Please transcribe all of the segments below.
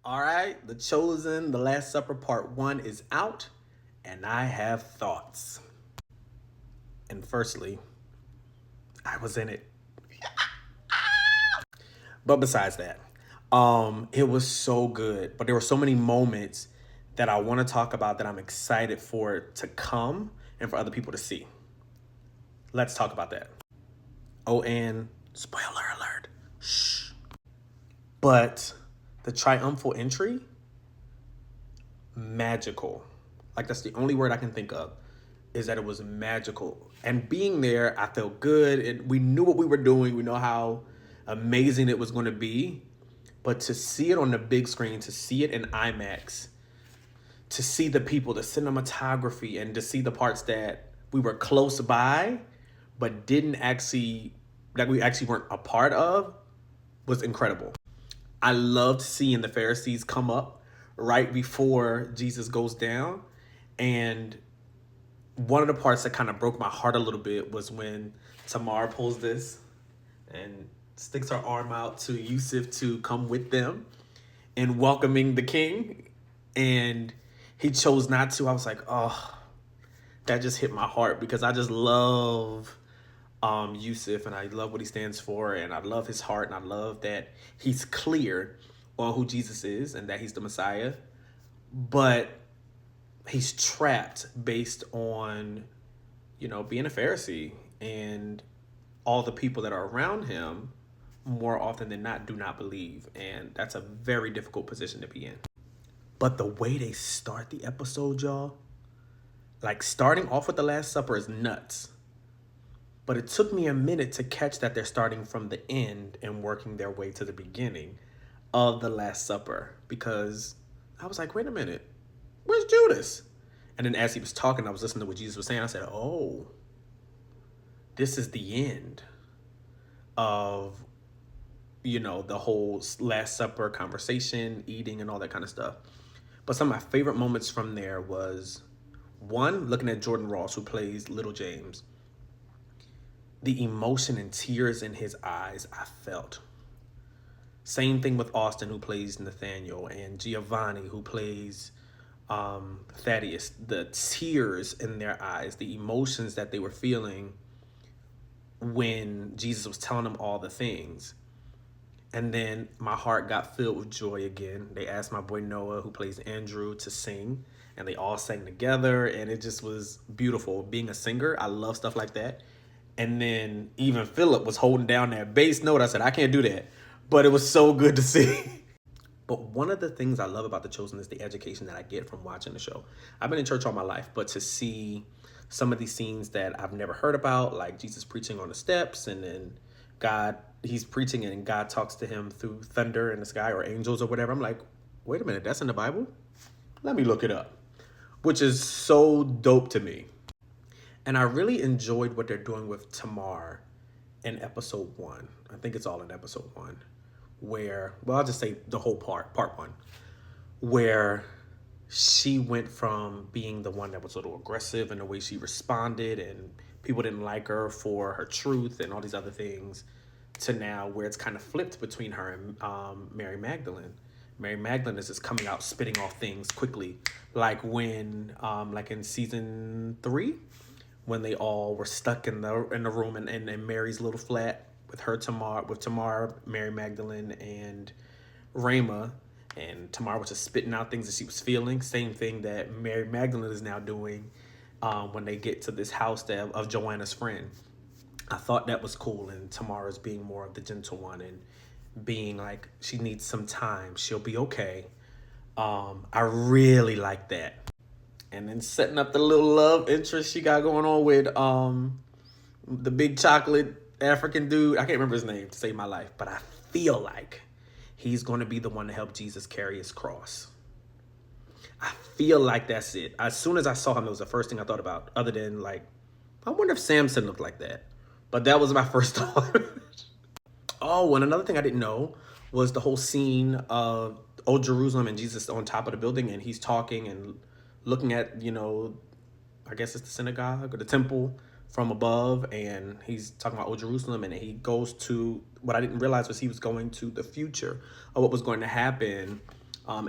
All right, The Chosen, The Last Supper Part 1 is out, and I have thoughts. And firstly, I was in it. But besides that, it was so good. But there were so many moments that I want to talk about that I'm excited for it to come and for other people to see. Let's talk about that. Oh, and spoiler alert. Shh. But the triumphal entry, magical. Like that's the only word I can think of is that it was magical. And being there, I felt good. We knew what we were doing. We know how amazing it was going to be. But to see it on the big screen, to see it in IMAX, to see the people, the cinematography, and to see the parts that we were close by, but didn't actually, that we actually weren't a part of, was incredible. I loved seeing the Pharisees come up right before Jesus goes down. And one of the parts that kind of broke my heart a little bit was when Tamar pulls this and sticks her arm out to Yusuf to come with them in welcoming the king. And he chose not to. I was like, oh, that just hit my heart because I just love Yusuf and I love what he stands for and I love his heart and I love that he's clear on who Jesus is and that he's the Messiah. But he's trapped based on, being a Pharisee and all the people that are around him more often than not do not believe. And that's a very difficult position to be in. But the way they start the episode, y'all, like starting off with the Last Supper is nuts. But it took me a minute to catch that they're starting from the end and working their way to the beginning of the Last Supper because I was like, wait a minute, where's Judas? And then as he was talking, I was listening to what Jesus was saying. I said, oh, this is the end of, the whole Last Supper conversation, eating, and all that kind of stuff. But some of my favorite moments from there was one, looking at Jordan Ross, who plays Little James. The emotion and tears in his eyes, I felt. Same thing with Austin, who plays Nathaniel, and Giovanni, who plays Thaddeus. The tears in their eyes, the emotions that they were feeling when Jesus was telling them all the things. And then my heart got filled with joy again. They asked my boy Noah, who plays Andrew, to sing, and they all sang together, and it just was beautiful. Being a singer, I love stuff like that. And then even Philip was holding down that bass note. I said, I can't do that. But it was so good to see. But one of the things I love about The Chosen is the education that I get from watching the show. I've been in church all my life, but to see some of these scenes that I've never heard about, like Jesus preaching on the steps, and then he's preaching and God talks to him through thunder in the sky or angels or whatever. I'm like, wait a minute, that's in the Bible? Let me look it up, which is so dope to me. And I really enjoyed what they're doing with Tamar in episode 1. I think it's all in episode 1. Where, well, I'll just say the whole part 1, where she went from being the one that was a little aggressive in the way she responded and people didn't like her for her truth and all these other things to now where it's kind of flipped between her and Mary Magdalene. Mary Magdalene is just coming out spitting off things quickly, like when, like in season 3, when they all were stuck in the room in Mary's little flat with Tamar, Mary Magdalene, and Rama. And Tamar was just spitting out things that she was feeling. Same thing that Mary Magdalene is now doing when they get to this house of Joanna's friend. I thought that was cool. And Tamar is being more of the gentle one and being like, she needs some time. She'll be okay. I really like that. And then setting up the little love interest she got going on with the big chocolate African dude. I can't remember his name to save my life, but I feel like he's going to be the one to help Jesus carry his cross. I feel like that's it. As soon as I saw him, it was the first thing I thought about, other than like, I wonder if Samson looked like that. But that was my first thought. Oh, and another thing I didn't know was the whole scene of Old Jerusalem and Jesus on top of the building, and he's talking and looking at, I guess it's the synagogue or the temple from above, and he's talking about Old Jerusalem, and he goes to, what I didn't realize was he was going to the future of what was going to happen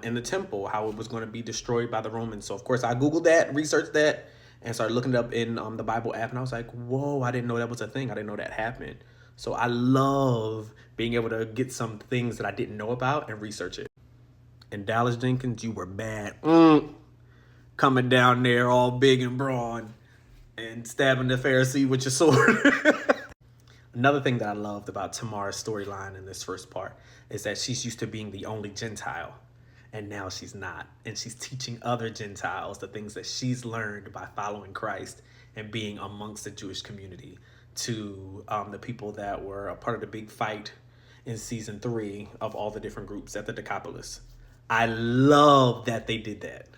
in the temple, how it was going to be destroyed by the Romans. So of course I Googled that, researched that, and started looking it up in the Bible app. And I was like, whoa, I didn't know that was a thing. I didn't know that happened. So I love being able to get some things that I didn't know about and research it. And Dallas Jenkins, you were bad. Coming down there all big and brawn and stabbing the Pharisee with your sword. Another thing that I loved about Tamar's storyline in this first part is that she's used to being the only Gentile, and now she's not. And she's teaching other Gentiles the things that she's learned by following Christ and being amongst the Jewish community to the people that were a part of the big fight in season 3 of all the different groups at the Decapolis. I love that they did that.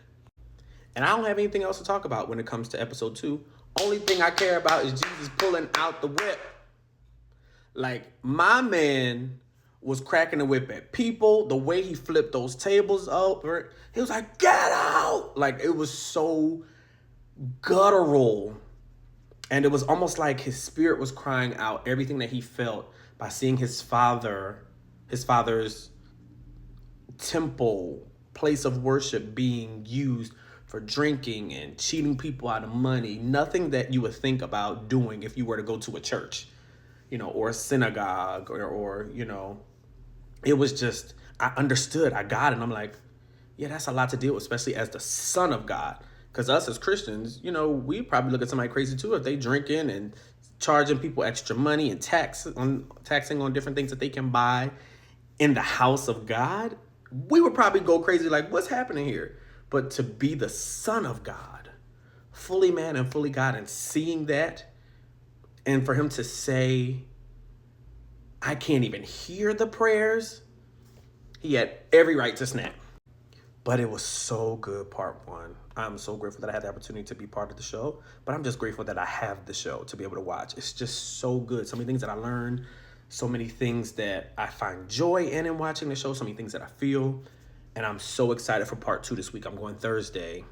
And I don't have anything else to talk about when it comes to episode 2. Only thing I care about is Jesus pulling out the whip. Like, my man was cracking the whip at people. The way he flipped those tables over, he was like, get out! Like, it was so guttural. And it was almost like his spirit was crying out everything that he felt by seeing his father's temple, place of worship being used for drinking and cheating people out of money. Nothing that you would think about doing if you were to go to a church, or a synagogue, or it was just, I understood, I got it. And I'm like, yeah, that's a lot to deal with, especially as the son of God. Because us as Christians, we probably look at somebody crazy too if they drinking and charging people extra money and taxing on different things that they can buy in the house of God. We would probably go crazy like, what's happening here? But to be the son of God, fully man and fully God, and seeing that, and for him to say, I can't even hear the prayers, he had every right to snap. But it was so good, part 1. I'm so grateful that I had the opportunity to be part of the show, but I'm just grateful that I have the show to be able to watch. It's just so good. So many things that I learned, so many things that I find joy in watching the show, so many things that I feel, and I'm so excited for part 2 this week. I'm going Thursday.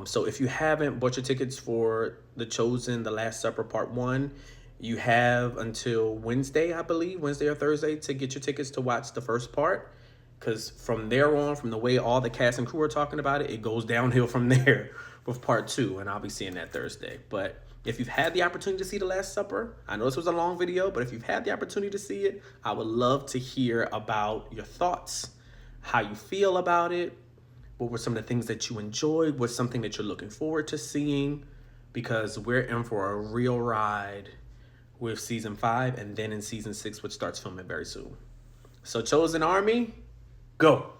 So if you haven't bought your tickets for The Chosen, The Last Supper Part 1, you have until Wednesday, I believe, Wednesday or Thursday, to get your tickets to watch the first part. Because from there on, from the way all the cast and crew are talking about it, it goes downhill from there with part 2, and I'll be seeing that Thursday. But if you've had the opportunity to see The Last Supper, I know this was a long video, but if you've had the opportunity to see it, I would love to hear about your thoughts, how you feel about it. What were some of the things that you enjoyed? What's something that you're looking forward to seeing? Because we're in for a real ride with season 5 and then in season 6, which starts filming very soon. So Chosen Army, go.